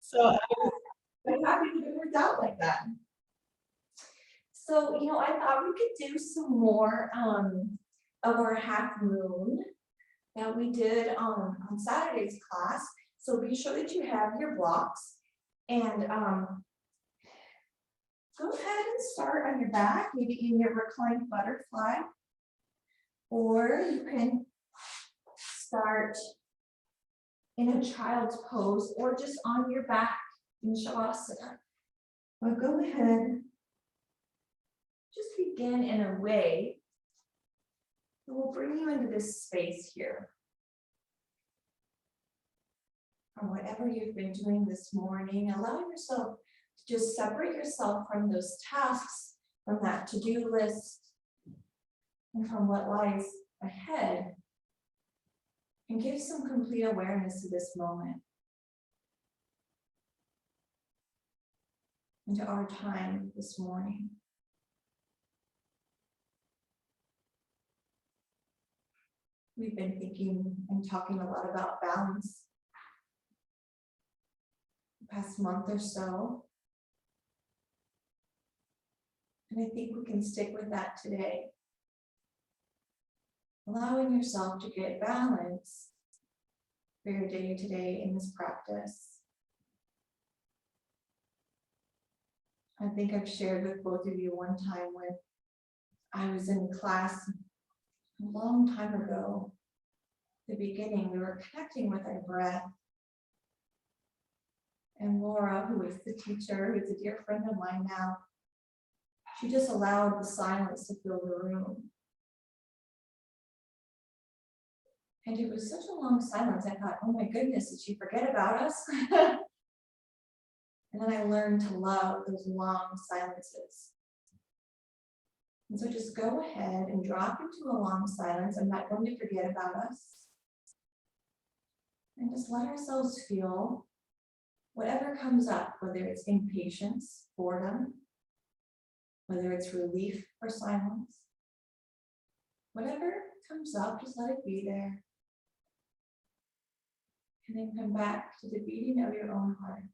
So I'm happy that it worked out like that. So, I thought we could do some more of our half moon that we did on Saturday's class. So be sure that you have your blocks and go ahead and start on your back, maybe in your reclined butterfly, or you can start in a child's pose or just on your back in Shavasana. But go ahead, just begin in a way that will bring you into this space here. Or whatever you've been doing this morning, allow yourself to just separate yourself from those tasks, from that to-do list, and from what lies ahead, and give some complete awareness to this moment, and to our time this morning. We've been thinking and talking a lot about balance the past month or so. And I think we can stick with that today. Allowing yourself to get balance for your day today in this practice. I think I've shared with both of you one time when I was in class a long time ago. The beginning, we were connecting with our breath. And Laura, who is the teacher, who's a dear friend of mine now, she just allowed the silence to fill the room. And it was such a long silence, I thought, oh my goodness, did she forget about us? And then I learned to love those long silences. And so just go ahead and drop into a long silence. I'm not going to forget about us. And just let ourselves feel whatever comes up, whether it's impatience, boredom, whether it's relief or silence. Whatever comes up, just let it be there. And then come back to the beating of your own heart.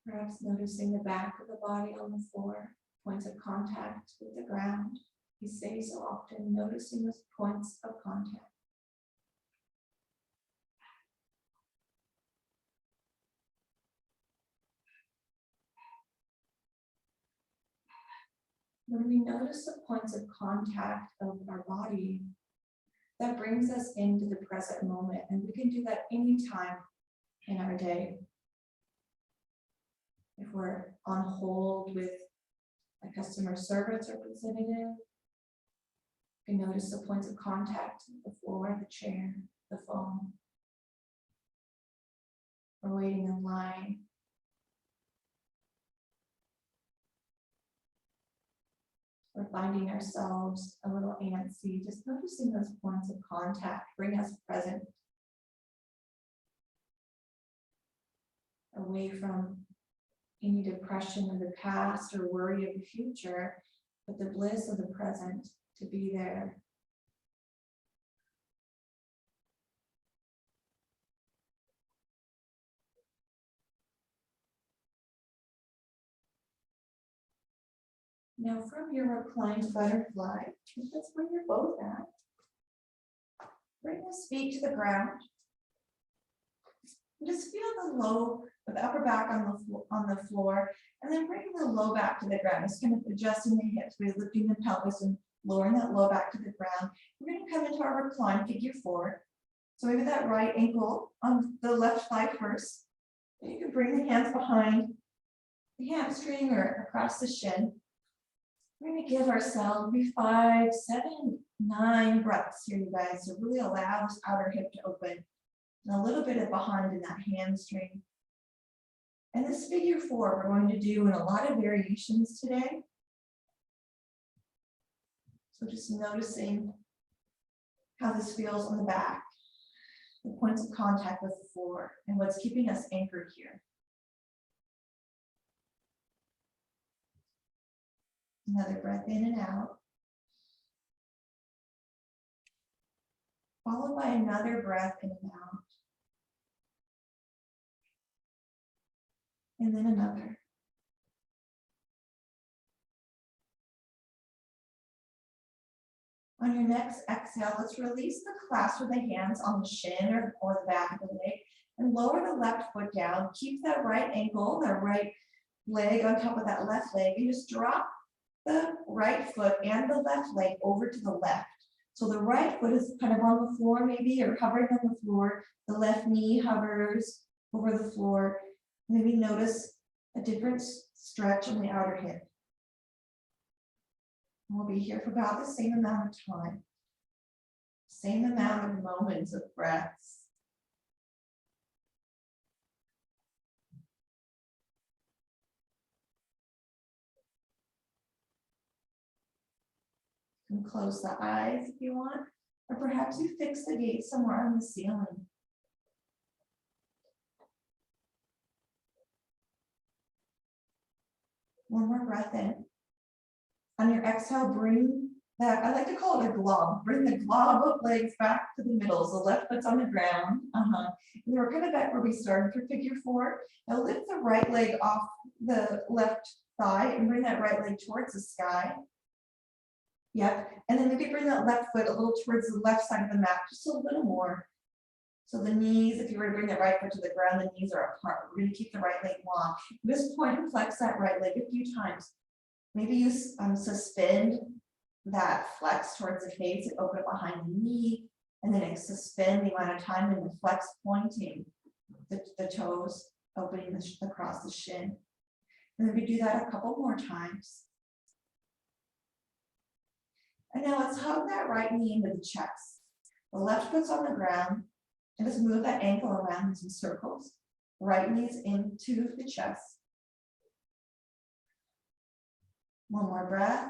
Perhaps noticing the back of the body on the floor, points of contact with the ground. We say so often, noticing those points of contact. When we notice the points of contact of our body, that brings us into the present moment, and we can do that anytime in our day. If we're on hold with a customer service representative, you can notice the points of contact, the floor, the chair, the phone. We're waiting in line. We're finding ourselves a little antsy, just noticing those points of contact, bring us present. Away from any depression of the past or worry of the future, but the bliss of the present, to be there. Now from your reclined butterfly, that's where you're both at. Bring the feet to the ground. And just feel the upper back on the floor, and then bring the low back to the ground. Just kind of adjusting the hips, we're lifting the pelvis and lowering that low back to the ground. We're going to come into our recline figure 4. So maybe that right ankle on the left thigh first. And you can bring the hands behind the hamstring or across the shin. We're going to give ourselves maybe 5, 7, 9 breaths here, you guys. So really allow this outer hip to open. And a little bit of behind in that hamstring. And this figure 4, we're going to do in a lot of variations today. So just noticing how this feels on the back, the points of contact with the floor, and what's keeping us anchored here. Another breath in and out. Followed by another breath in and out. And then another. On your next exhale, let's release the clasp of the hands on the shin or the back of the leg and lower the left foot down. Keep that right ankle, that right leg on top of that left leg, and just drop the right foot and the left leg over to the left. So the right foot is kind of on the floor maybe, or hovering on the floor. The left knee hovers over the floor. Maybe notice a different stretch on the outer hip. We'll be here for about the same amount of time. Same amount of moments of breaths. You can close the eyes if you want, or perhaps you fix the gaze somewhere on the ceiling. One more breath in. On your exhale, bring that, I like to call it a glob. Bring the glob of legs back to the middle. So left foot's on the ground. And we're kind of back where we started for figure 4. Now lift the right leg off the left thigh and bring that right leg towards the sky. Yep. And then maybe bring that left foot a little towards the left side of the mat, just a little more. So the knees, if you were to bring the right foot to the ground, the knees are apart. We're going to keep the right leg long. Just point and flex that right leg a few times. Maybe you suspend that flex towards the face and open it behind the knee, and then suspend the amount of time in the flex pointing the toes, opening across the shin. And then we do that a couple more times. And now let's hug that right knee into the chest. The left foot's on the ground, and just move that ankle around in some circles. Right knee's into the chest. One more breath.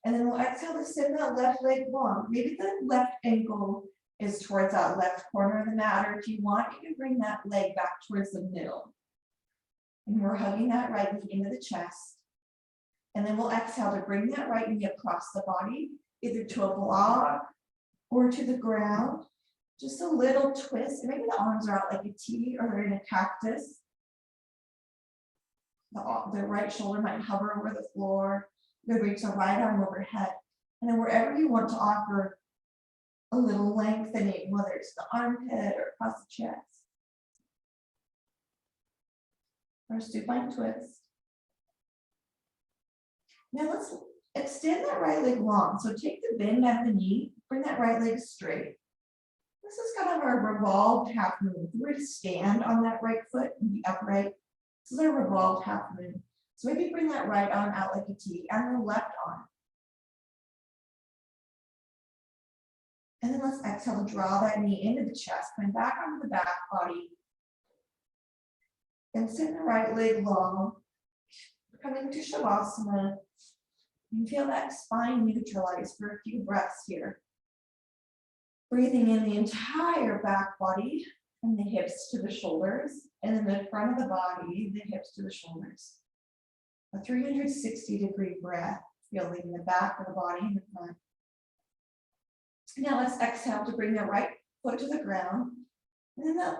And then we'll exhale to send that left leg long. Maybe the left ankle is towards that left corner of the mat, or if you want, you can bring that leg back towards the middle. And we're hugging that right knee into the chest. And then we'll exhale to bring that right knee across the body, either to a block or to the ground. Just a little twist. Maybe the arms are out like a T or they're in a cactus. The right shoulder might hover over the floor. You reach the right arm overhead. And then wherever you want to offer a little lengthening, whether it's the armpit or across the chest. Or supine twist. Now let's extend that right leg long. So take the bend at the knee, bring that right leg straight. This is kind of our revolved half moon. We're to stand on that right foot and be upright. This is our revolved half moon. So maybe bring that right arm out like a T and the left arm. And then let's exhale to draw that knee into the chest, coming back onto the back body. And send the right leg long, coming to Shavasana. And feel that spine neutralize for a few breaths here. Breathing in the entire back body, from the hips to the shoulders, and then the front of the body, the hips to the shoulders. A 360-degree breath, feeling the back of the body and the front. Now let's exhale to bring the right foot to the ground. And then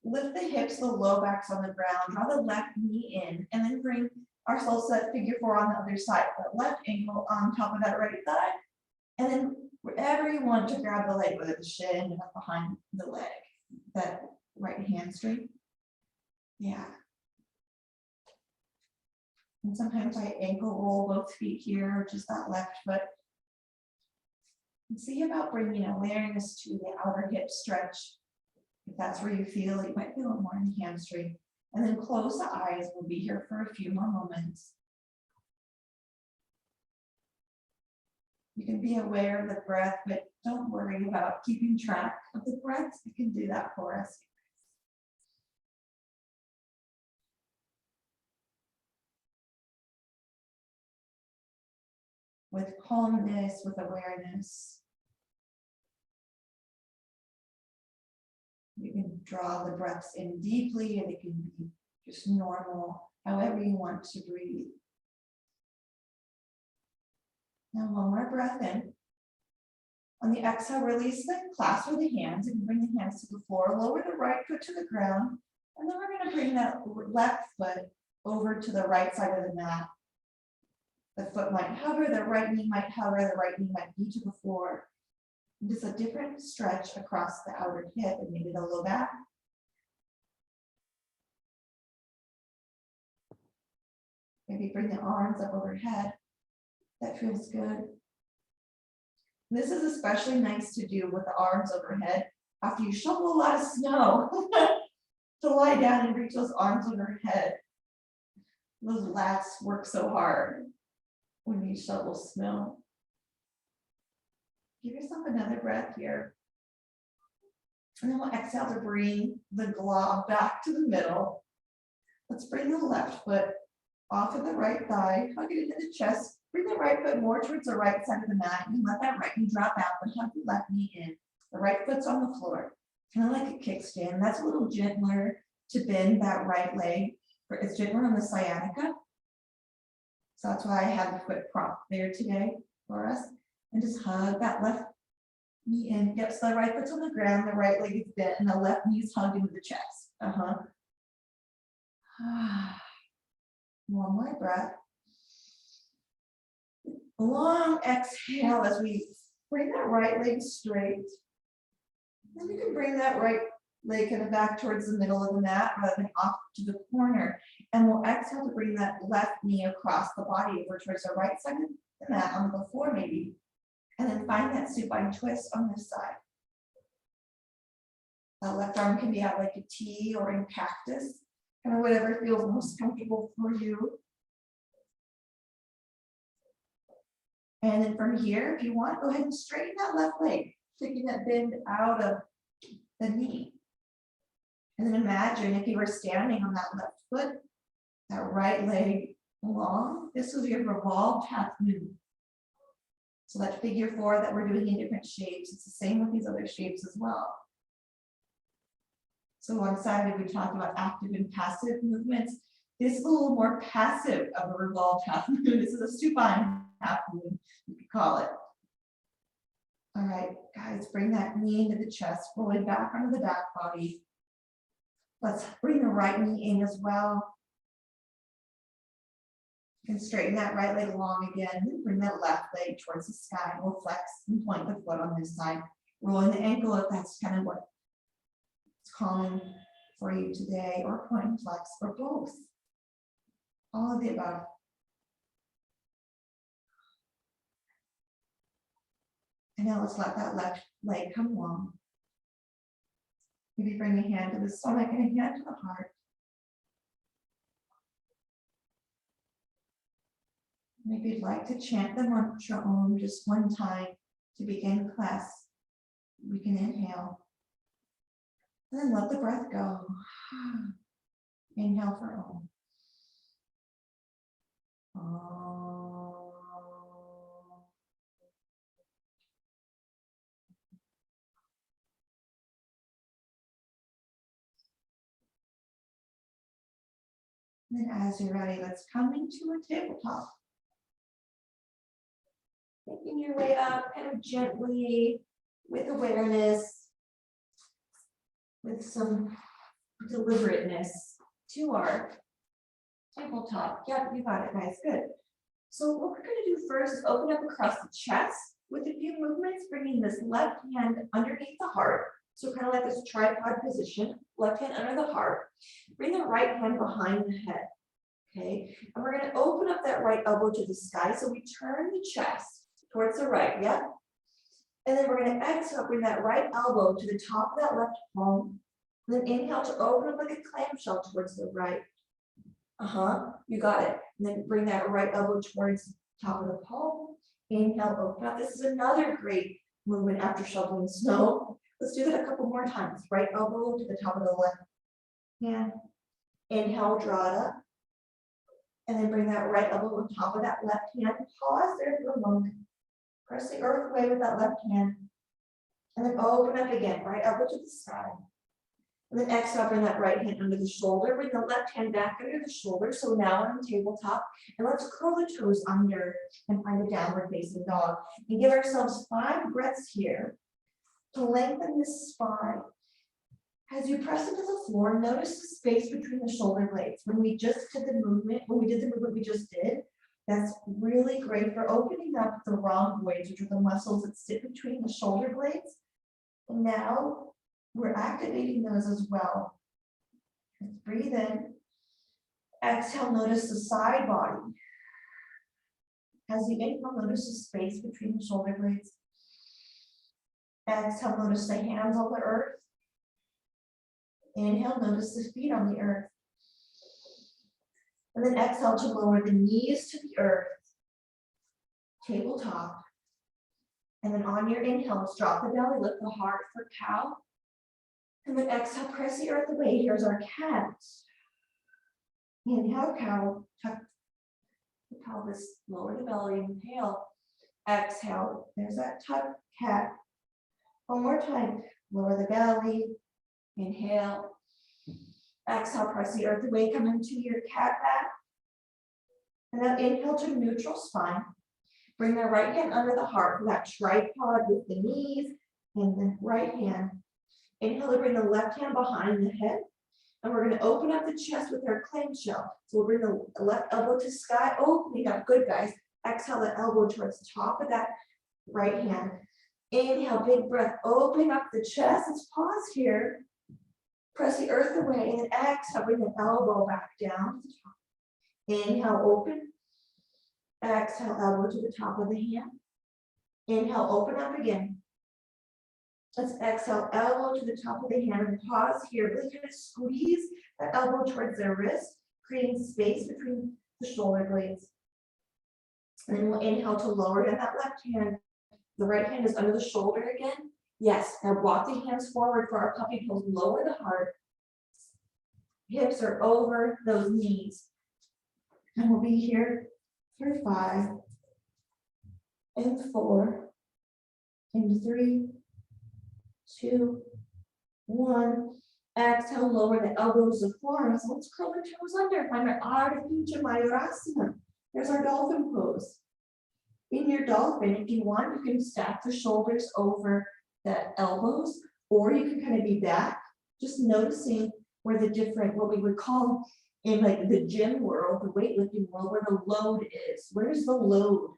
lift the hips, the low backs on the ground, draw the left knee in, and then bring ourselves to that figure 4 on the other side. That left ankle on top of that right thigh. And then wherever you want to grab the leg, whether the shin or behind the leg, that right hamstring. Yeah. And sometimes I ankle roll both feet here, or just that left foot. And see about bringing awareness to the outer hip stretch. If that's where you feel, you might feel it more in the hamstring. And then close the eyes. We'll be here for a few more moments. You can be aware of the breath, but don't worry about keeping track of the breath. You can do that for us. with calmness, with awareness. You can draw the breaths in deeply, and it can be just normal, however you want to breathe. Now, one more breath in. On the exhale, release the clasp of the hands and bring the hands to the floor. Lower the right foot to the ground. And then we're going to bring that left foot over to the right side of the mat. The foot might hover, the right knee might hover, the right knee might be to the floor. And just a different stretch across the outer hip and maybe the low back. Maybe bring the arms up overhead. That feels good. This is especially nice to do with the arms overhead after you shovel a lot of snow. To lie down and reach those arms overhead. Those lats work so hard when you shovel snow. Give yourself another breath here. And then we'll exhale to bring the glob back to the middle. Let's bring the left foot off of the right thigh, hug it into the chest. Bring the right foot more towards the right side of the mat and let that right knee drop out, but hug the left knee in. The right foot's on the floor, kind of like a kickstand. That's a little gentler to bend that right leg. It's gentler on the sciatica. So that's why I had the foot prop there today for us. And just hug that left knee in. Yep, so the right foot's on the ground, the right leg is bent, and the left knee is hugged into the chest. One more breath. Long exhale as we bring that right leg straight. And you can bring that right leg kind of back towards the middle of the mat rather than off to the corner. And we'll exhale to bring that left knee across the body over towards the right side of the mat on the floor maybe. And then find that supine twist on this side. That left arm can be out like a T or in cactus, kind of whatever feels most comfortable for you. And then from here, if you want, go ahead and straighten that left leg, taking that bend out of the knee. And then imagine if you were standing on that left foot, that right leg long. This was your revolved half moon. So that figure 4 that we're doing in different shapes, it's the same with these other shapes as well. So on Saturday, we talked about active and passive movements. This is a little more passive of a revolved half moon. This is a supine half moon, you could call it. All right, guys, bring that knee into the chest, rolling back onto the back body. Let's bring the right knee in as well. You can straighten that right leg long again. Bring that left leg towards the sky. We'll flex and point the foot on this side. Rolling the ankle if that's kind of what's common for you today, or point and flex, or both. All of the above. And now let's let that left leg come long. Maybe bring a hand to the stomach and a hand to the heart. Maybe you'd like to chant the mantra Om just one time to begin class. We can inhale. And then let the breath go. Inhale for Om. Om. And then as you're ready, let's come into a tabletop. Making your way up kind of gently with awareness, with some deliberateness to our tabletop. Yep, you got it, guys. Good. So what we're going to do first is open up across the chest with a few movements, bringing this left hand underneath the heart. So kind of like this tripod position, left hand under the heart. Bring the right hand behind the head. Okay, and we're going to open up that right elbow to the sky. So we turn the chest towards the right, yeah? And then we're going to exhale, bring that right elbow to the top of that left palm. And then inhale to open up like a clamshell towards the right. You got it. And then bring that right elbow towards the top of the palm. Inhale, open up. This is another great movement after shoveling snow. Let's do that a couple more times. Right elbow to the top of the left hand. Inhale, draw it up. And then bring that right elbow on top of that left hand. Pause there for a moment. Press the earth away with that left hand. And then open up again, right elbow to the sky. And then exhale, bring that right hand under the shoulder. Bring the left hand back under the shoulder. So now on the tabletop. And let's curl the toes under and find a downward facing dog. And give ourselves 5 breaths here to lengthen the spine. As you press into the floor, notice the space between the shoulder blades. When we did the movement we just did, that's really great for opening up the rhomboids, which are the muscles that sit between the shoulder blades. And now we're activating those as well. Let's breathe in. Exhale, notice the side body. As you inhale, notice the space between the shoulder blades. Exhale, notice the hands on the earth. Inhale, notice the feet on the earth. And then exhale to lower the knees to the earth. Tabletop. And then on your inhales, drop the belly, lift the heart for cow. And then exhale, press the earth away. Here's our cat. Inhale, cow, tuck the pelvis, lower the belly, inhale. Exhale, there's that tuck, cat. One more time, lower the belly, inhale. Exhale, press the earth away, come into your cat back. And then inhale to neutral spine. Bring the right hand under the heart for that tripod with the knees and the right hand. Inhale to bring the left hand behind the head. And we're going to open up the chest with our clamshell. So we'll bring the left elbow to sky, opening up. Good, guys. Exhale the elbow towards the top of that right hand. Inhale, big breath, open up the chest. Let's pause here. Press the earth away and exhale, bring the elbow back down to the top. Inhale, open. Exhale, elbow to the top of the hand. Inhale, open up again. Let's exhale, elbow to the top of the hand and pause here. Really kind of squeeze that elbow towards their wrist, creating space between the shoulder blades. And then we'll inhale to lower down that left hand. The right hand is under the shoulder again. Yes, now walk the hands forward for our puppy pose. Lower the heart. Hips are over those knees. And we'll be here for 5 and 4 and 3, 2, 1. Exhale, lower the elbows to forearms. Let's curl the toes under. Find our Ardha Mayurasana. There's our dolphin pose. In your dolphin, if you want, you can stack the shoulders over the elbows, or you can kind of be back, just noticing where the different, what we would call in like the gym world, the weightlifting world, where the load is. Where's the load?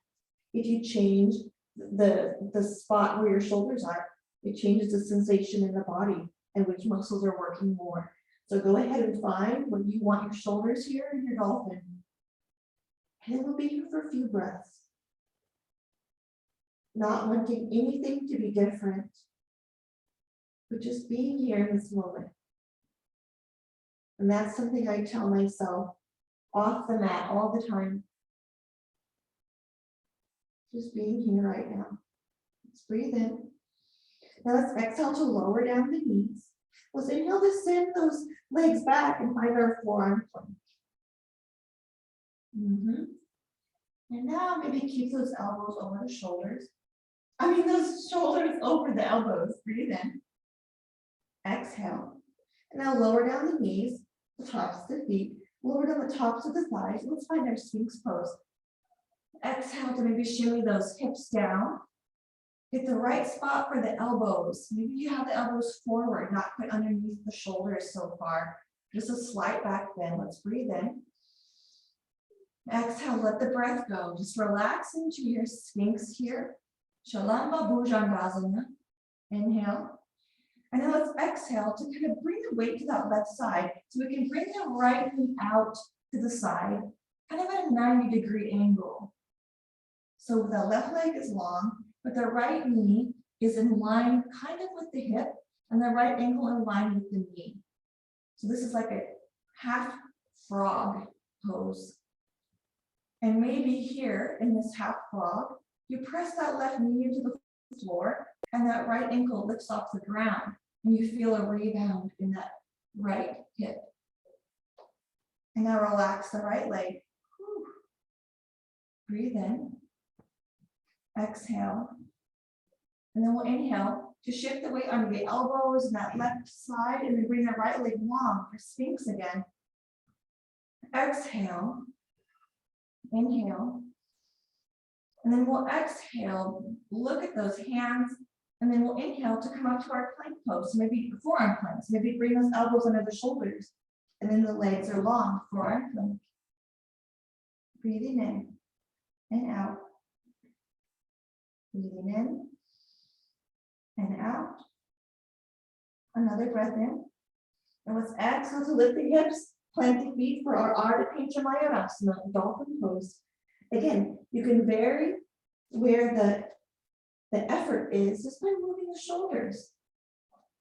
If you change the spot where your shoulders are, it changes the sensation in the body and which muscles are working more. So go ahead and find where you want your shoulders here in your dolphin. And then we'll be here for a few breaths. Not wanting anything to be different, but just being here in this moment. And that's something I tell myself off the mat all the time. Just being here right now. Let's breathe in. Now let's exhale to lower down the knees. Let's inhale to send those legs back and find our forearm plank. And now maybe keep those elbows over the shoulders. Those shoulders over the elbows. Breathe in. Exhale. And now lower down the knees, the tops of the feet, lower down the tops of the thighs. Let's find our Sphinx pose. Exhale to maybe shimmy those hips down. Get the right spot for the elbows. Maybe you have the elbows forward, not quite underneath the shoulders so far. Just a slight back bend. Let's breathe in. Exhale, let the breath go. Just relax into your Sphinx here. Shalamba Bhujangasana. Inhale. And then let's exhale to kind of bring the weight to that left side. So we can bring the right knee out to the side, kind of at a 90-degree angle. So the left leg is long, but the right knee is in line kind of with the hip, and the right ankle in line with the knee. So this is like a half frog pose. And maybe here in this half frog, you press that left knee into the floor, and that right ankle lifts off the ground, and you feel a rebound in that right hip. And now relax the right leg. Breathe in. Exhale. And then we'll inhale to shift the weight onto the elbows and that left side, and then bring the right leg long for Sphinx again. Exhale. Inhale. And then we'll exhale, look at those hands, and then we'll inhale to come up to our plank pose. So maybe forearm plank. So maybe bring those elbows under the shoulders, and then the legs are long, forearm plank. Breathing in and out. Breathing in and out. Another breath in. And let's exhale to lift the hips, plant the feet for our Ardha Chandrasana, Dolphin Pose. Again, you can vary where the effort is just by moving the shoulders.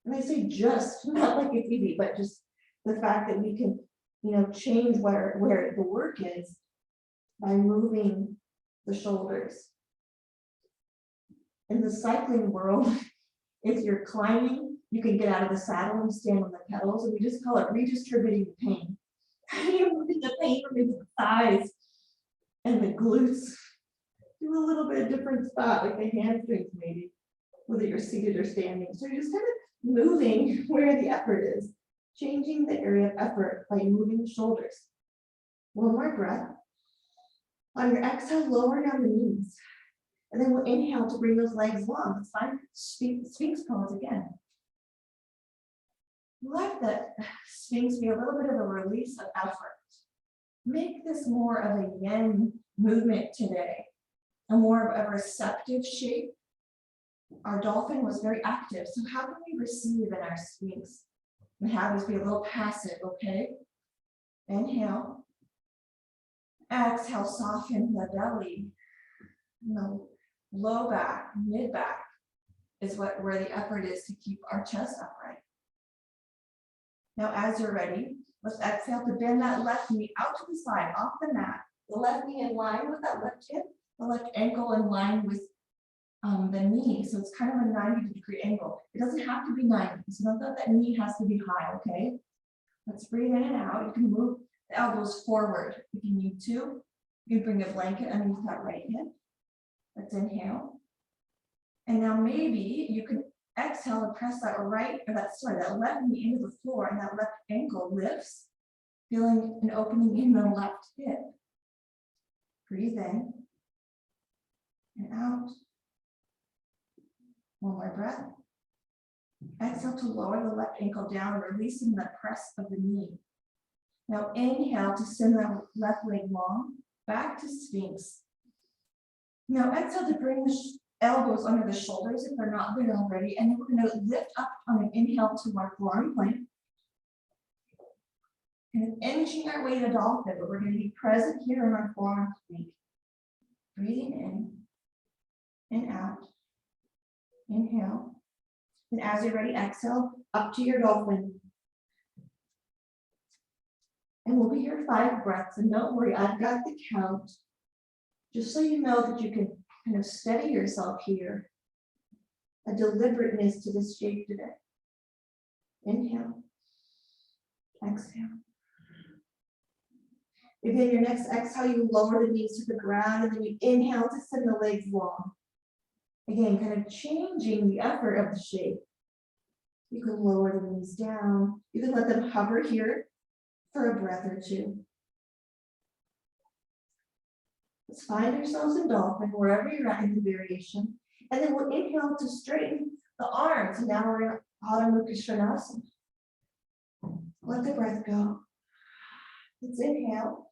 And I say just, not like it's easy, but just the fact that we can, change where the work is by moving the shoulders. In the cycling world, if you're climbing, you can get out of the saddle and stand on the pedals, and we just call it redistributing the pain. You're moving the pain from the thighs and the glutes to a little bit different spot, like the hamstrings maybe, whether you're seated or standing. So you're just kind of moving where the effort is, changing the area of effort by moving the shoulders. One more breath. On your exhale, lower down the knees. And then we'll inhale to bring those legs long. Let's find Sphinx pose again. Let the Sphinx be a little bit of a release of effort. Make this more of a yin movement today, a more of a receptive shape. Our dolphin was very active, so how can we receive in our Sphinx and have this be a little passive, okay? Inhale. Exhale, soften the belly. No, low back, mid back is where the effort is to keep our chest upright. Now, as you're ready, let's exhale to bend that left knee out to the side, off the mat. The left knee in line with that left hip, the left ankle in line with the knee. So it's kind of a 90-degree angle. It doesn't have to be 90, so don't think that knee has to be high, okay? Let's breathe in and out. You can move the elbows forward if you need to. You can bring a blanket underneath that right hip. Let's inhale. And now maybe you can exhale and press that that left knee into the floor, and that left ankle lifts, feeling an opening in the left hip. Breathe in and out. One more breath. Exhale to lower the left ankle down, releasing the press of the knee. Now inhale to send the left leg long, back to Sphinx. Now exhale to bring the elbows under the shoulders if they're not there already, and then we're going to lift up on an inhale to our forearm plank. And inching our way to dolphin, but we're going to be present here in our forearm plank. Breathing in and out. Inhale. And as you're ready, exhale up to your dolphin. And we'll be here 5 breaths. And don't worry, I've got the count. Just so you know that you can kind of steady yourself here. A deliberateness to this shape today. Inhale. Exhale. Again, your next exhale, you lower the knees to the ground, and then you inhale to send the legs long. Again, kind of changing the effort of the shape. You can lower the knees down. You can let them hover here for a breath or two. Let's find ourselves in dolphin, wherever you're at in the variation. And then we'll inhale to straighten the arms. And now we're in Chandrasana. Let the breath go. Let's inhale.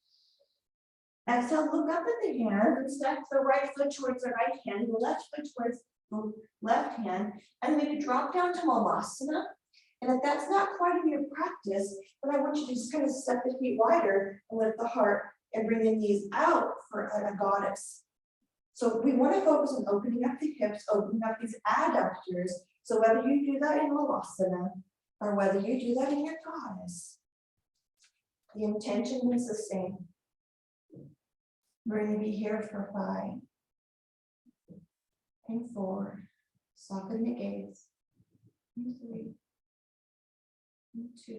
Exhale, look up at the hand and step the right foot towards the right hand, the left foot towards the left hand, and maybe drop down to Namasthe. And if that's not quite in your practice, then I want you to just kind of step the feet wider and lift the heart and bring the knees out for a goddess. So we want to focus on opening up the hips, opening up these adductors. So whether you do that in Malasana or whether you do that in your goddess, the intention is the same. We're going to be here for 5 and 4. Soften the gaze. And 3 and 2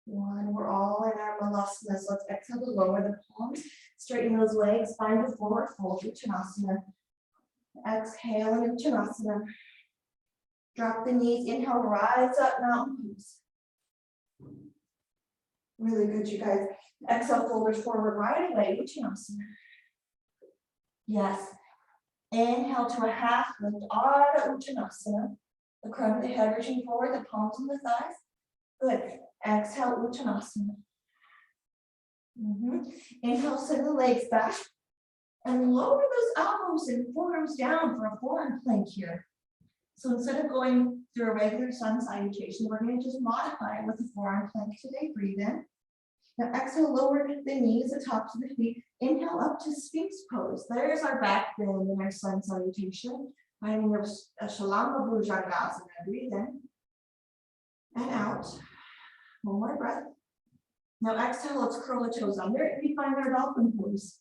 One, we're all in our malasanas. Let's exhale to lower the palms, straighten those legs, find the forward fold, Uttanasana. Exhale into Chandrasana. Drop the knees, inhale, rise up, mountain pose. Really good, you guys. Exhale, fold it forward right away, Uttanasana. Yes. Inhale to a half lift, Ardha Uttanasana. The crown of the head reaching forward, the palms on the thighs. Good. Exhale, Uttanasana. Inhale, send the legs back. And lower those elbows and forearms down for a forearm plank here. So instead of going through a regular sun salutation, we're going to just modify it with a forearm plank today. Breathe in. Now exhale, lower the knees, the tops of the feet. Inhale up to Sphinx pose. There's our back bend in our sun salutation. Finding a Shalama Bhujangasana. Breathe in and out. One more breath. Now exhale, let's curl the toes under and we find our dolphin pose.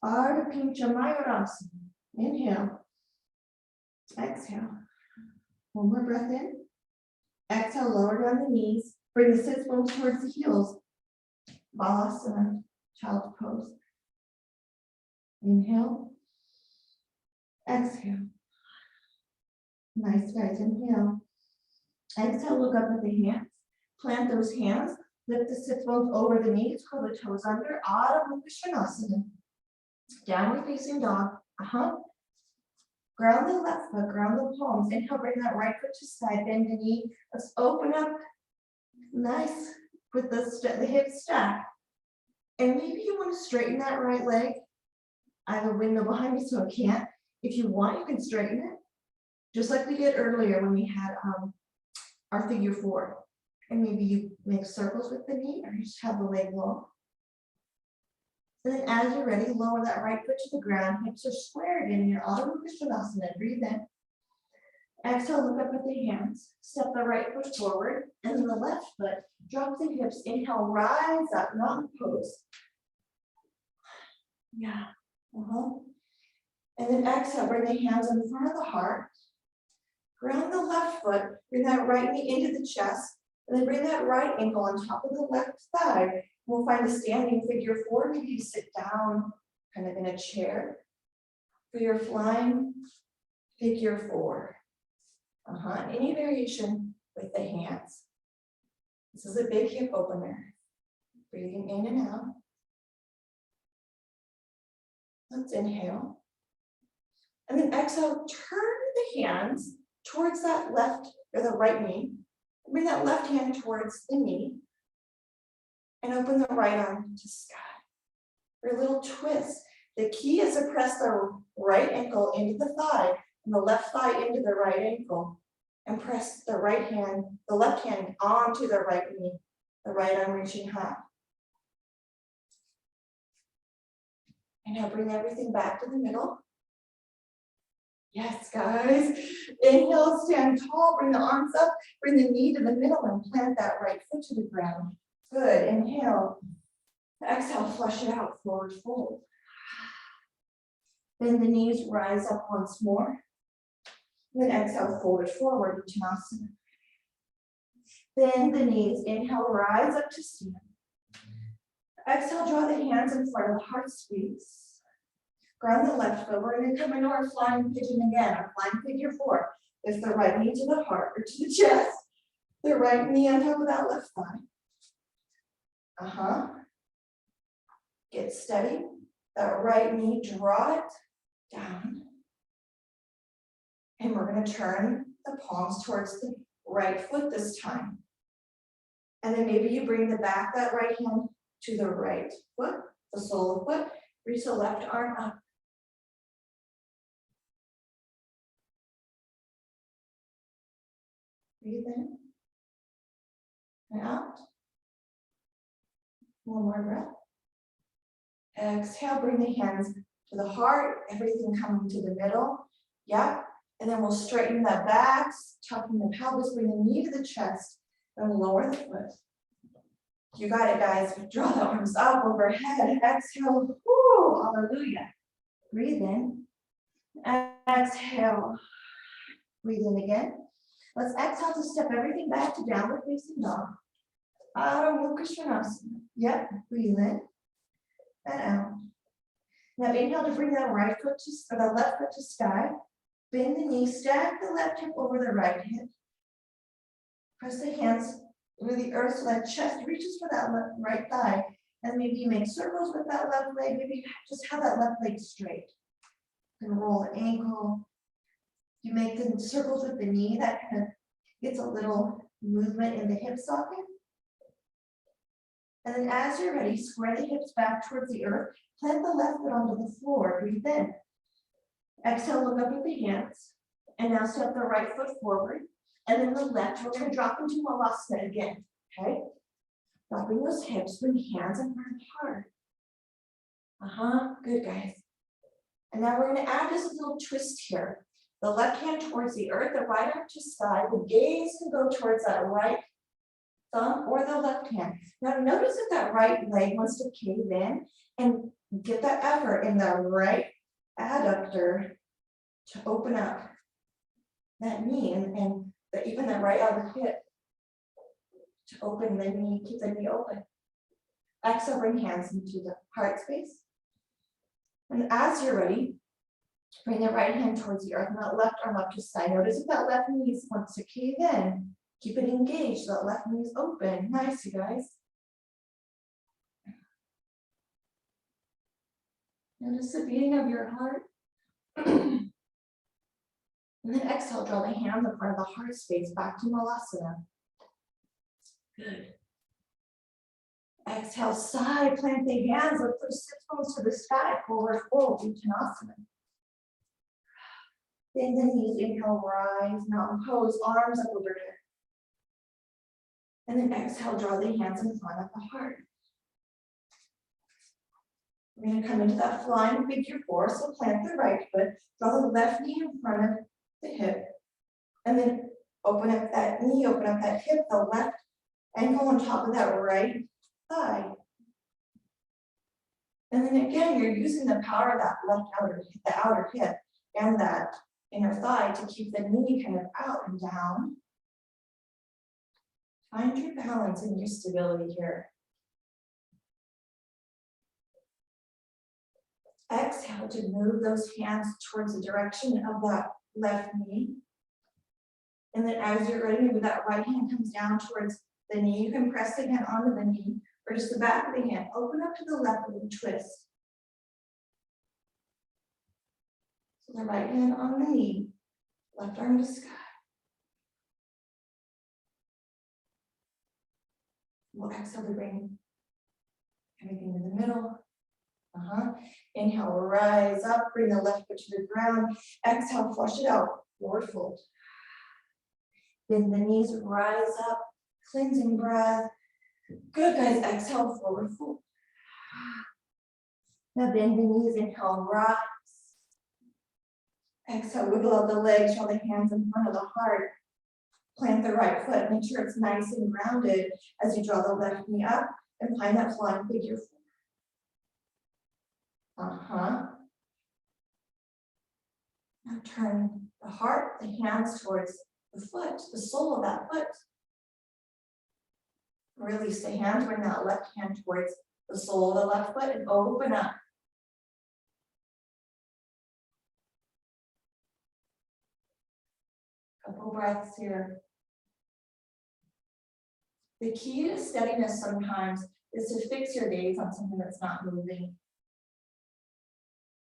Ardha Mayurasana. Inhale. Exhale. One more breath in. Exhale, lower down the knees. Bring the sits bones towards the heels. Balasana, child's pose. Inhale. Exhale. Nice, guys. Inhale. Exhale, look up at the hands. Plant those hands. Lift the sits bones over the knees. Curl the toes under. Ardha Mukha. Downward facing dog. Ground the left foot, ground the palms. Inhale, bring that right foot to side, bend the knee. Let's open up. Nice. With the hips stacked. And maybe you want to straighten that right leg. I have a window behind me, so I can't. If you want, you can straighten it. Just like we did earlier when we had our figure four. And maybe you make circles with the knee or you just have the leg long. And then as you're ready, lower that right foot to the ground. Hips are squared in your Ardha Mukha. Breathe in. Exhale, look up at the hands. Step the right foot forward. And then the left foot, drop the hips. Inhale, rise up, mountain pose. Yeah. And then exhale, bring the hands in front of the heart. Ground the left foot. Bring that right knee into the chest. And then bring that right ankle on top of the left thigh. We'll find a standing figure four. Maybe you sit down, kind of in a chair. For your flying figure four. Any variation with the hands. This is a big hip opener. Breathing in and out. Let's inhale. And then exhale, turn the hands towards that left or the right knee. Bring that left hand towards the knee. And open the right arm to sky. For a little twist. The key is to press the right ankle into the thigh and the left thigh into the right ankle. And press the left hand onto the right knee, the right arm reaching high. And now bring everything back to the middle. Yes, guys. Inhale, stand tall, bring the arms up, bring the knee to the middle and plant that right foot to the ground. Good. Inhale. Exhale, flush it out, forward fold. Bend the knees, rise up once more. Then exhale, fold it forward, Uttanasana. Bend the knees, inhale, rise up to stand. Exhale, draw the hands in front of the heart, squeeze. Ground the left foot. We're going to come into our flying pigeon again, our flying figure four. Lift the right knee to the heart or to the chest. The right knee on top of that left thigh. Get steady. That right knee, draw it down. And we're going to turn the palms towards the right foot this time. And then maybe you bring the back, that right hand to the right foot, the sole of the foot. Reach the left arm up. Breathe in and out. One more breath. Exhale, bring the hands to the heart, everything coming to the middle. Yeah. And then we'll straighten the back, tucking the pelvis, bring the knee to the chest, and lower the foot. You got it, guys. Draw the arms up overhead. Exhale. Woo, hallelujah. Breathe in. Exhale. Breathe in again. Let's exhale to step everything back to downward facing dog. Adho Mukha Svanasana. Yep, breathe in and out. Now inhale to bring that right foot to, or the left foot to sky. Bend the knee, stack the left hip over the right hip. Press the hands over the earth so that chest reaches for that right thigh. And maybe you make circles with that left leg. Maybe just have that left leg straight. You can roll the ankle. You make the circles with the knee. That kind of gets a little movement in the hip socket. And then as you're ready, square the hips back towards the earth. Plant the left foot onto the floor. Breathe in. Exhale, look up at the hands. And now step the right foot forward. And then the left, we're going to drop into Malasana again. Okay? Dropping those hips, bring hands in front of heart. Good, guys. And now we're going to add this little twist here. The left hand towards the earth, the right arm to sky. The gaze can go towards that right thumb or the left hand. Now notice that that right leg wants to cave in and get that effort in the right adductor to open up that knee and even the right outer hip to open the knee, keep the knee open. Exhale, bring hands into the heart space. And as you're ready, bring the right hand towards the earth and that left arm up to side. Notice if that left knee wants to cave in. Keep it engaged so that left knee is open. Nice, you guys. Notice the beating of your heart. And then exhale, draw the hand in front of the heart space back to Malasana. Good. Exhale, side, plant the hands, lift those sits bones to the sky, forward fold, Uttanasana. Bend the knees, inhale, rise, mountain pose, arms up overhead. And then exhale, draw the hands in front of the heart. We're going to come into that flying figure four, so plant the right foot, draw the left knee in front of the hip, and then open up that knee, open up that hip, the left ankle on top of that right thigh. And then again, you're using the power of that left outer hip and that inner thigh to keep the knee kind of out and down. Find your balance and your stability here. Exhale to move those hands towards the direction of that left knee. And then as you're ready, maybe that right hand comes down towards the knee. You can press the hand onto the knee or just the back of the hand. Open up to the left and twist. So the right hand on the knee, left arm to sky. We'll exhale to bring everything to the middle. Inhale, rise up, bring the left foot to the ground. Exhale, flush it out, forward fold. Bend the knees, rise up, cleansing breath. Good, guys, exhale, forward fold. Now bend the knees, inhale, rise. Exhale, wiggle out the legs, draw the hands in front of the heart. Plant the right foot, make sure it's nice and grounded as you draw the left knee up and find that flying figure four. Now turn the heart, the hands towards the foot, the sole of that foot. Release the hand, bring that left hand towards the sole of the left foot and open up. Couple breaths here. The key to steadiness sometimes is to fix your gaze on something that's not moving.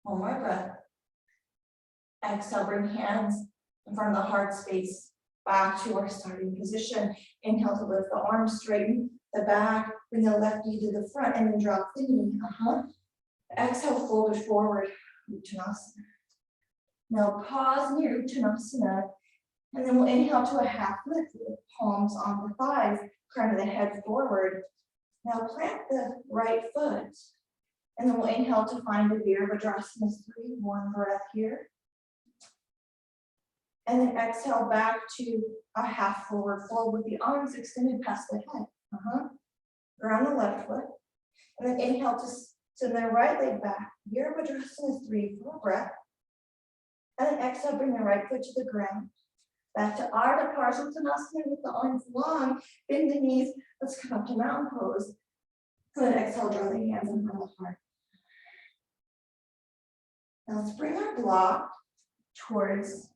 One more breath. Exhale, bring hands in front of the heart space, back to our starting position. Inhale to lift the arms, straighten the back, bring the left knee to the front, and then drop the knee. Exhale, fold it forward, Uttanasana. Now pause near Uttanasana, and then we'll inhale to a half lift with palms on the thighs, crown of the head forward. Now plant the right foot. And then we'll inhale to find a Virabhadrasana 3, one breath here. And then exhale back to a half forward fold with the arms extended past the head. Around the left foot. And then inhale to send the right leg back. Virabhadrasana 3, full breath. And then exhale, bring the right foot to the ground. Back to Ardha Parshvanasana with the arms long, bend the knees. Let's come up to mountain pose. Good, exhale, draw the hands in front of the heart. Now let's bring our block towards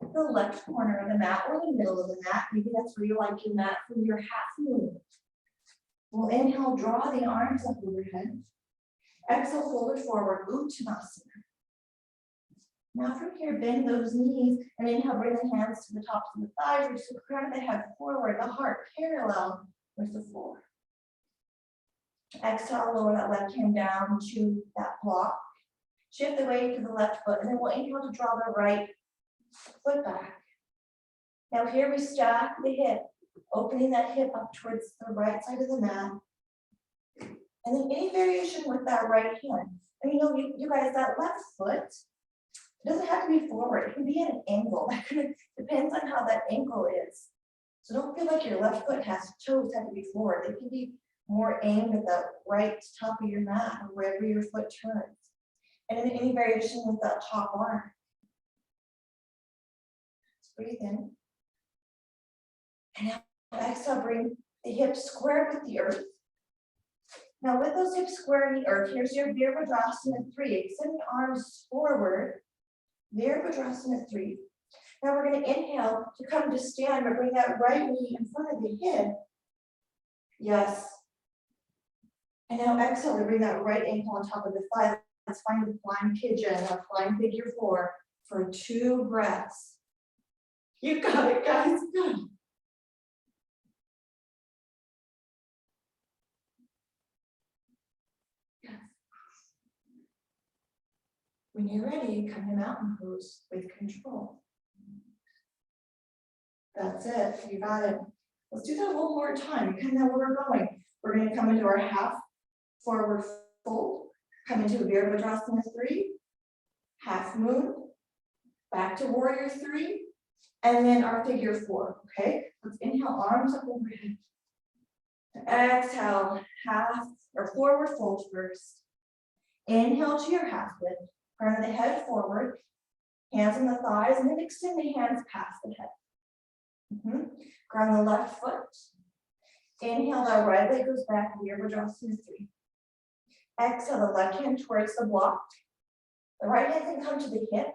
the left corner of the mat or the middle of the mat. Maybe that's where you like your mat from your half moon. We'll inhale, draw the arms up overhead. Exhale, fold it forward, Uttanasana. Now from here, bend those knees and inhale, bring the hands to the tops of the thighs, reach the crown of the head forward, the heart parallel with the floor. Exhale, lower that left hand down to that block. Shift the weight to the left foot, and then we'll inhale to draw the right foot back. Now here we stack the hip, opening that hip up towards the right side of the mat. And then any variation with that right hand. And you guys, that left foot, it doesn't have to be forward. It can be at an angle. That kind of depends on how that ankle is. So don't feel like your left foot toes have to be forward. They can be more aimed at the right top of your mat or wherever your foot turns. And then any variation with that top arm. Let's breathe in. And now exhale, bring the hips square with the earth. Now with those hips square in the earth, here's your Virabhadrasana 3. Extend the arms forward. Virabhadrasana 3. Now we're going to inhale to come to stand, but bring that right knee in front of the hip. Yes. And now exhale to bring that right ankle on top of the thigh. Let's find the flying pigeon or flying figure 4 for 2 breaths. You got it, guys. Good. Yes. When you're ready, come to mountain pose with control. That's it. You got it. Let's do that one more time. You kind of know where we're going. We're going to come into our half forward fold. Come into a Virabhadrasana 3, half moon, back to warrior 3, and then our figure 4, okay? Let's inhale, arms up overhead. Exhale, half or forward fold first. Inhale to your half lift, crown of the head forward, hands on the thighs, and then extend the hands past the head. Ground the left foot. Inhale, that right leg goes back, Virabhadrasana 3. Exhale, the left hand towards the block. The right hand can come to the hip.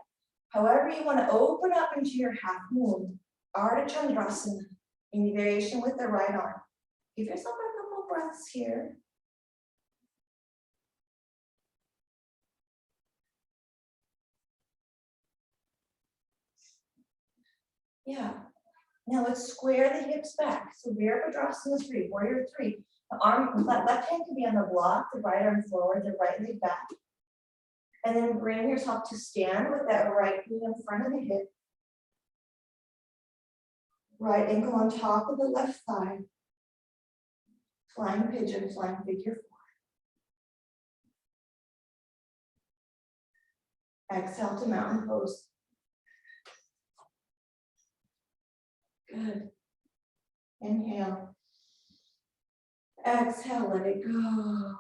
However, you want to open up into your half moon, Ardha Chandrasana, any variation with the right arm. Give yourself a couple breaths here. Yeah. Now let's square the hips back. So Virabhadrasana 3, warrior 3. The left hand can be on the block, the right arm forward, the right leg back. And then bring yourself to stand with that right knee in front of the hip. Right ankle on top of the left thigh. Flying pigeon, flying figure 4. Exhale to mountain pose. Good. Inhale. Exhale, let it go.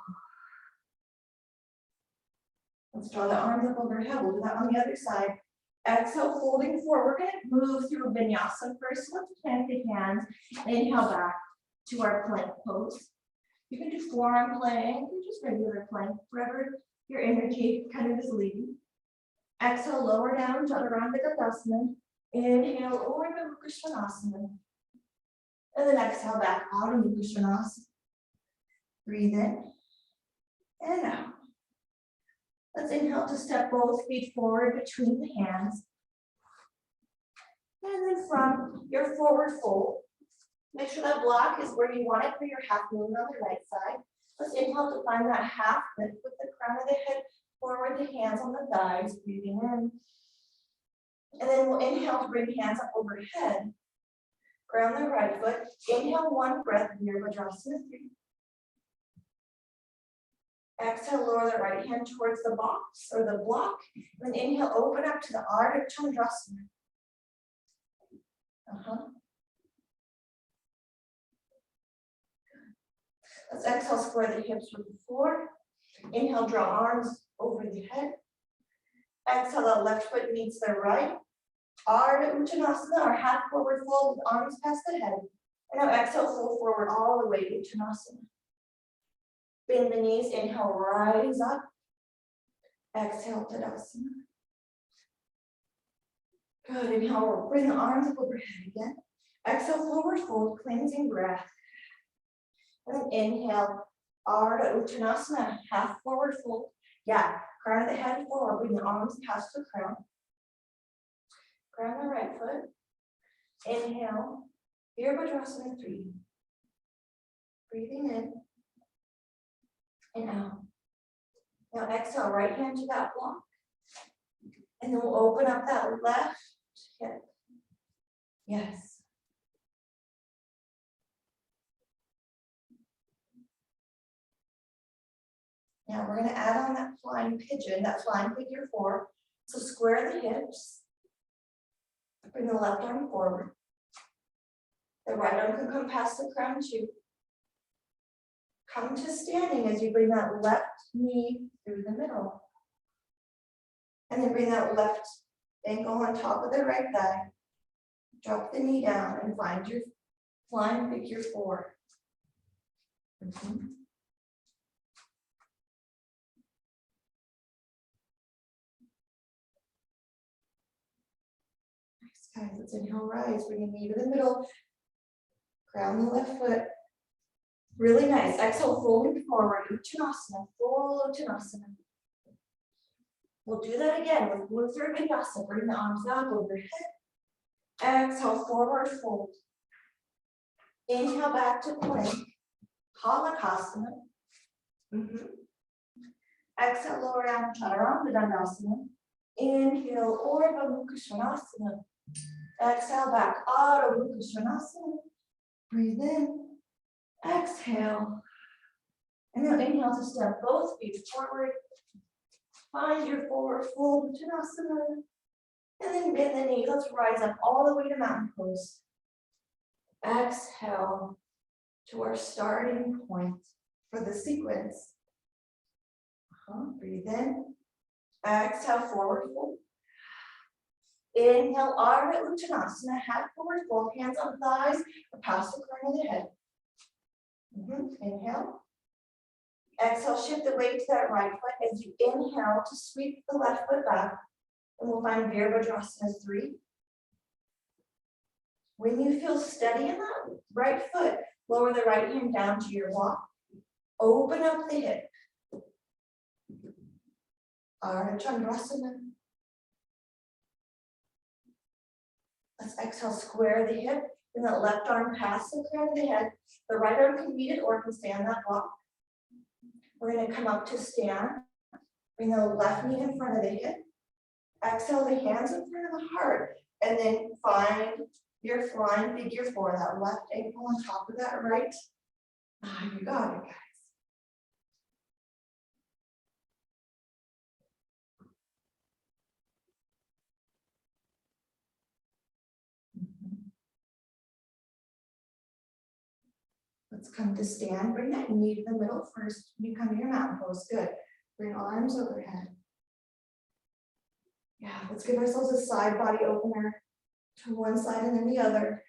Let's draw the arms up overhead. We'll do that on the other side. Exhale, folding forward. We're going to move through vinyasa first. Let's plant the hands. Inhale back to our plank pose. You can do forearm plank or just regular plank, wherever your energy kind of is leading. Exhale, lower down, Chaturanga Dandasana. Inhale, Urdhva Mukha Svanasana. And then exhale back out of Mukha Svanasana. Breathe in and out. Let's inhale to step both feet forward between the hands. And then from your forward fold, make sure that block is where you want it for your half moon on the right side. Let's inhale to find that half lift with the crown of the head forward, the hands on the thighs, breathing in. And then we'll inhale to bring hands up overhead. Ground the right foot. Inhale, 1 breath, Virabhadrasana 3. Exhale, lower the right hand towards the box or the block. And then inhale, open up to the Ardha Chandrasana. Let's exhale, square the hips with the floor. Inhale, draw arms over the head. Exhale, the left foot meets the right. Ardha Uttanasana, or half forward fold with arms past the head. And now exhale, fold forward all the way to Uttanasana. Bend the knees, inhale, rise up. Exhale, Tadasana. Good, inhale, bring the arms up overhead again. Exhale, forward fold, cleansing breath. And then inhale, Ardha Uttanasana, half forward fold. Yeah, crown of the head forward, bring the arms past the crown. Ground the right foot. Inhale, Virabhadrasana 3. Breathing in and out. Now exhale, right hand to that block. And then we'll open up that left hip. Yes. Now we're going to add on that flying pigeon, that flying figure 4. So square the hips. Bring the left arm forward. The right arm can come past the crown too. Come to standing as you bring that left knee through the middle. And then bring that left ankle on top of the right thigh. Drop the knee down and find your flying figure 4. Nice, guys. Let's inhale, rise. Bring the knee to the middle. Ground the left foot. Really nice. Exhale, folding forward. Uttanasana. Full Uttanasana. We'll do that again with Luther Vinyasa. Bring the arms up overhead. Exhale, forward fold. Inhale, back to plank. Halakasana. Exhale, lower down, Chaturanga Dandasana. Inhale, Urdhva Mukha Svanasana. Exhale, back, Adho Mukha Svanasana. Breathe in. Exhale. And now inhale to step both feet forward. Find your forward fold Uttanasana. And then bend the knee. Let's rise up all the way to mountain pose. Exhale to our starting point for the sequence. Breathe in. Exhale, forward fold. Inhale, Ardha Uttanasana, half forward fold, hands on thighs, or past the crown of the head. Inhale. Exhale, shift the weight to that right foot as you inhale to sweep the left foot back. And we'll find Virabhadrasana 3. When you feel steady in that right foot, lower the right hand down to your block. Open up the hip. Ardha Chandrasana. Let's exhale, square the hip. Bring that left arm past the crown of the head. The right arm can meet it or can stay on that block. We're going to come up to stand. Bring the left knee in front of the hip. Exhale the hands in front of the heart. And then find your flying figure 4, that left ankle on top of that right. You got it, guys. Let's come to stand. Bring that knee to the middle first. You come to your mountain pose. Good. Bring arms overhead. Yeah, let's give ourselves a side body opener to one side and then the other.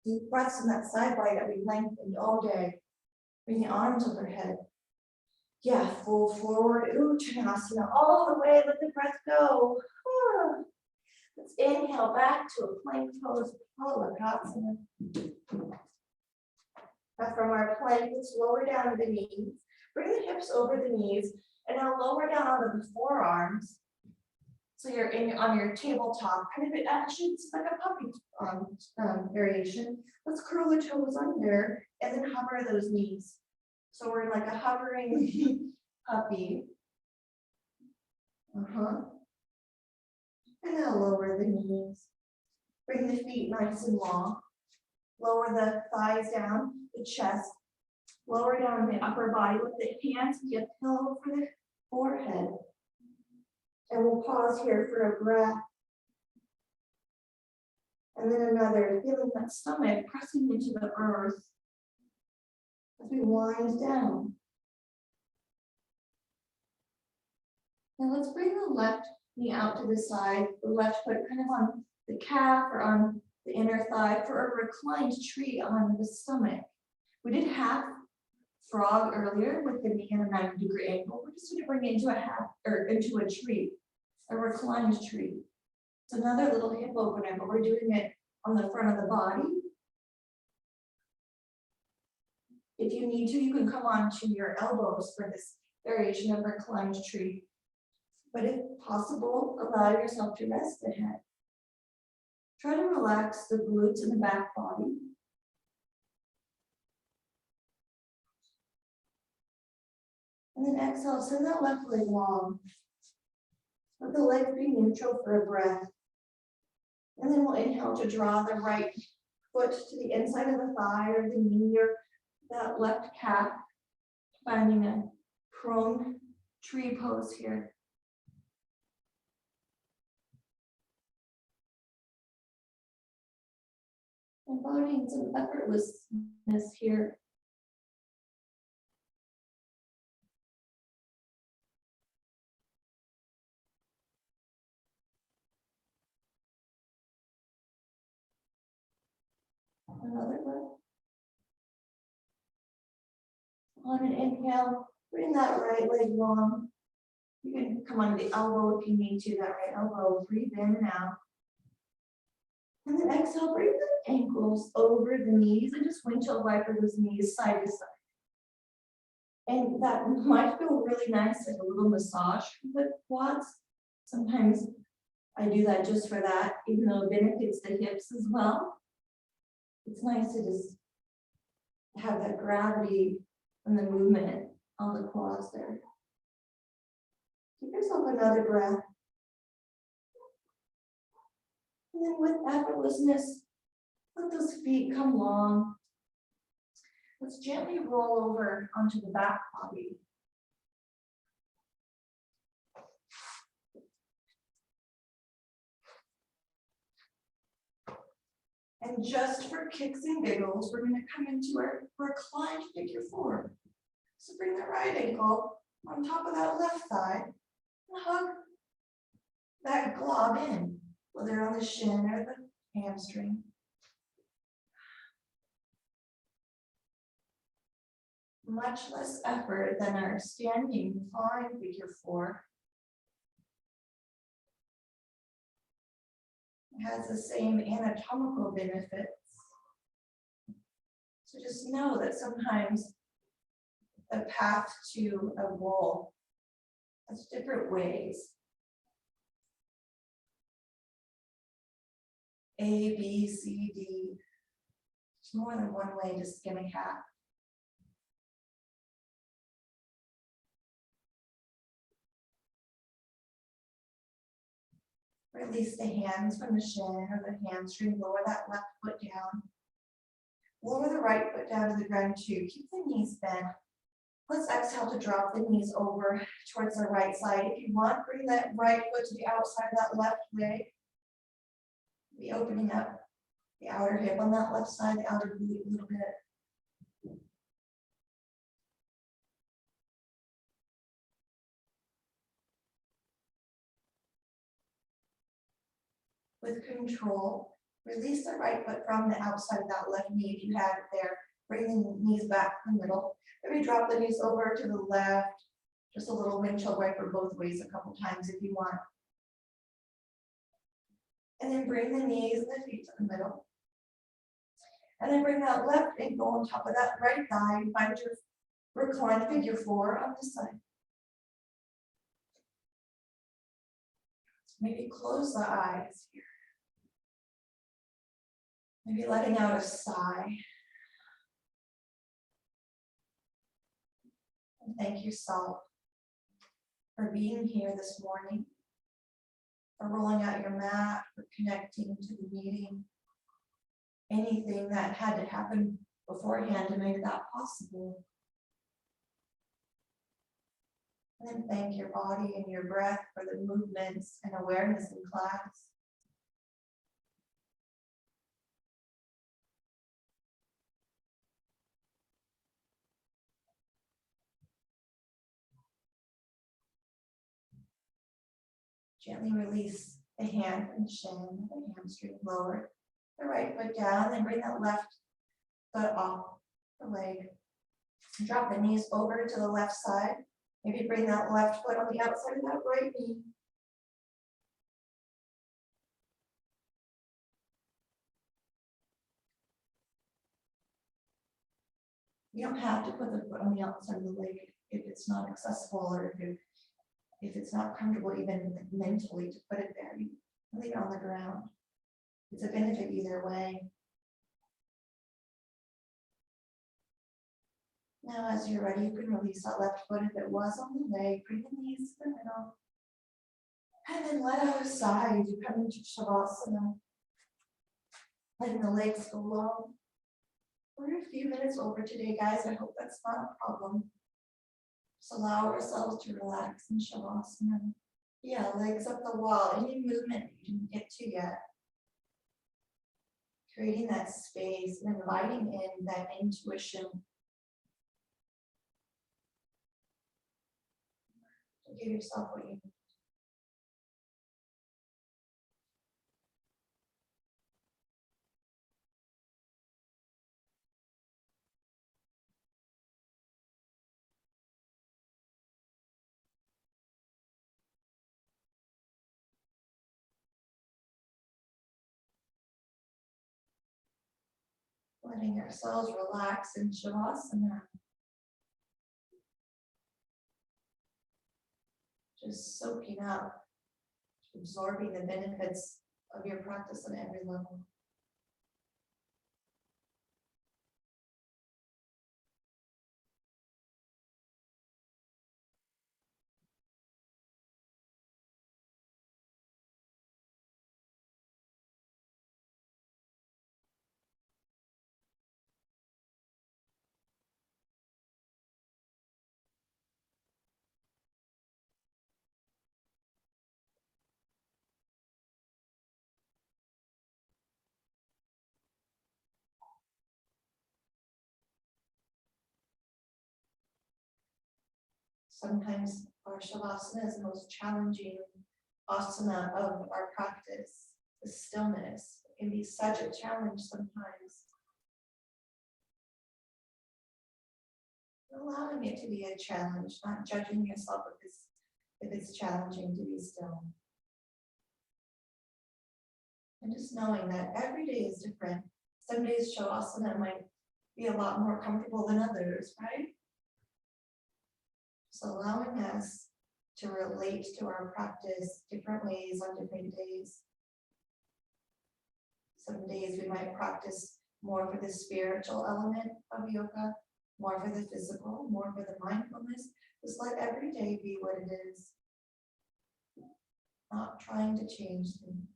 Deep breaths in that side body that we lengthened all day. Bring the arms overhead. Yeah, full forward Uttanasana all the way. Let the breath go. Let's inhale back to a plank pose. Halakasana. Now from our plank, let's lower down to the knees. Bring the hips over the knees. And now lower down onto the forearms. So you're on your tabletop. Kind of, it actually, it's like a puppy variation. Let's curl the toes under and then hover those knees. So we're like a hovering puppy. And now lower the knees. Bring the feet nice and long. Lower the thighs down, the chest. Lower down the upper body with the hands be a pillow for the forehead. And we'll pause here for a breath. And then another, feeling that stomach pressing into the earth as we wind down. Now let's bring the left knee out to the side, the left foot kind of on the calf or on the inner thigh for a reclined tree on the stomach. We did half frog earlier with the knee in a 90-degree angle. We're just going to bring it into a half or into a tree, a reclined tree. It's another little hip opener, but we're doing it on the front of the body. If you need to, you can come onto your elbows for this variation of reclined tree. But if possible, allow yourself to rest the head. Try to relax the glutes and the back body. And then exhale, send that left leg long. Let the legs be neutral for a breath. And then we'll inhale to draw the right foot to the inside of the thigh or the knee or that left calf, finding a prone tree pose here. Embodying some effortlessness here. Another breath. On an inhale, bring that right leg long. You can come onto the elbow if you need to, that right elbow. Breathe in and out. And then exhale, bring the ankles over the knees and just windshield wiper those knees side to side. And that might feel really nice, like a little massage for the quads. Sometimes I do that just for that, even though it benefits the hips as well. It's nice to just have that gravity and the movement on the quads there. Give yourself another breath. And then with effortlessness, let those feet come long. Let's gently roll over onto the back body. And just for kicks and giggles, we're going to come into our reclined figure four. So bring the right ankle on top of that left thigh and hug that glob in, whether on the shin or the hamstring. Much less effort than our standing fine figure four. It has the same anatomical benefits. So just know that sometimes the path to a goal has different ways. A, B, C, D. There's more than one way to skin a cat. Release the hands from the shin or the hamstring. Lower that left foot down. Lower the right foot down to the ground too. Keep the knees bent. Let's exhale to drop the knees over towards the right side. If you want, bring that right foot to the outside of that left leg. Be opening up the outer hip on that left side, the outer glute a little bit. With control, release the right foot from the outside of that left knee if you have it there. Bring the knees back in the middle. Maybe drop the knees over to the left. Just a little windshield wiper both ways a couple times if you want. And then bring the knees and the feet to the middle. And then bring that left ankle on top of that right thigh and find your reclined figure four on this side. Maybe close the eyes here. Maybe letting out a sigh. And thank yourself for being here this morning, for rolling out your mat, for connecting to the meeting. Anything that had to happen beforehand to make that possible. And then thank your body and your breath for the movements and awareness in class. Gently release the hand from the shin, the hamstring lowered. The right foot down, then bring that left foot off the leg. Drop the knees over to the left side. Maybe bring that left foot on the outside of that right knee. You don't have to put the foot on the outside of the leg if it's not accessible or if it's not comfortable even mentally to put it there. You leave it on the ground. It's a benefit either way. Now, as you're ready, you can release that left foot if it was on the leg. Bring the knees to the middle. And then let out a sigh as you come into Shavasana. Letting the legs go long. We're a few minutes over today, guys. I hope that's not a problem. Just allow ourselves to relax in Shavasana. Yeah, legs up the wall. Any movement that you didn't get to yet. Creating that space and inviting in that intuition. Give yourself what you need. Letting ourselves relax in Shavasana. Just soaking up, absorbing the benefits of your practice on every level. Sometimes our Shavasana is the most challenging asana of our practice. The stillness can be such a challenge sometimes. Allowing it to be a challenge, not judging yourself if it's challenging to be still. And just knowing that every day is different. Some days Shavasana might be a lot more comfortable than others, right? So allowing us to relate to our practice different ways on different days. Some days we might practice more for the spiritual element of yoga, more for the physical, more for the mindfulness. Just let every day be what it is. Not trying to change things.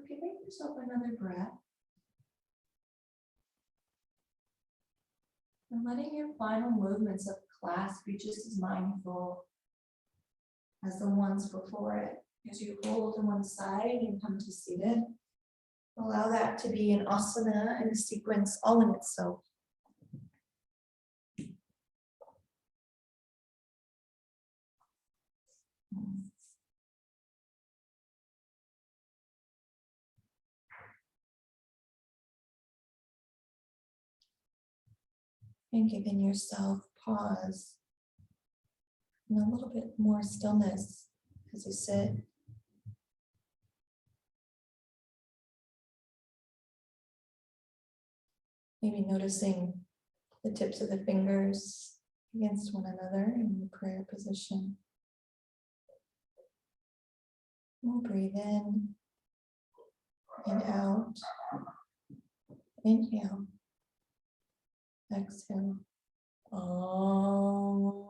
Okay, make yourself another breath. And letting your final movements of class be just as mindful as the ones before it. As you hold to one side and come to seated, allow that to be an asana and a sequence all in itself. And giving yourself pause and a little bit more stillness as you sit. Maybe noticing the tips of the fingers against one another in the prayer position. We'll breathe in and out. Inhale. Exhale. Om.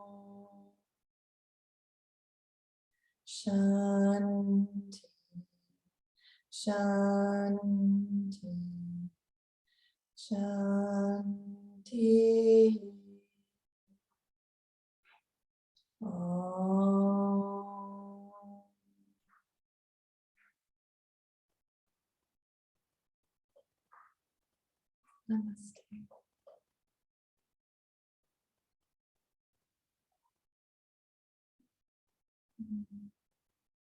Shanti. Shanti. Shanti. Om. Namaste.